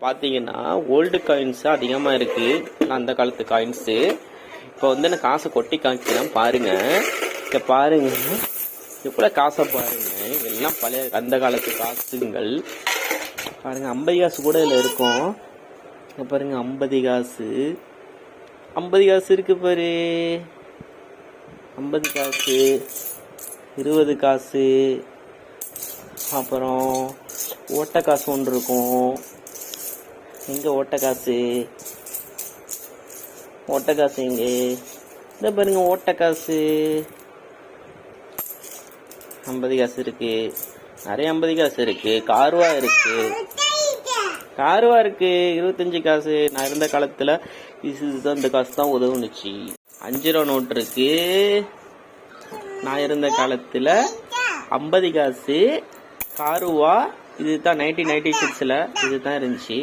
பார்த்தீங்கன்னா old coins அதிகமாக இருக்கு. அந்த காலத்து காயின்ஸு இப்போ வந்து நான் காசை கொட்டி காமிக்கிறேன் பாருங்க. இப்போ பாருங்க எவ்வளோ காசை பாருங்க, எல்லாம் பழைய அந்த காலத்து காசுங்கள் பாருங்க. 50 காசு கூட இதில் இருக்கும். பாருங்க 50 காசு, 50 காசு இருக்கு பாரு. 50 காசு, 20 காசு, அப்புறம் ஓட்டை காசு ஒன்று இருக்கும். எங்க ஓட்டை காசு, ஓட்டை காசு எங்க? இந்த பாருங்க ஓட்டை காசு. 50 காசு இருக்கு, நிறைய 50 காசு இருக்கு. கார்வா இருக்கு, கார்வா இருக்கு. 25 காசு. நான் இருந்த காலத்துல இதுதான், இந்த காசு தான் உதவுனுச்சு. 5 ரூபா நோட்டு இருக்கு. நான் இருந்த காலத்துல 50 காசு, கார்வா. இதுதான் 1996ல இதுதான் இருந்துச்சு.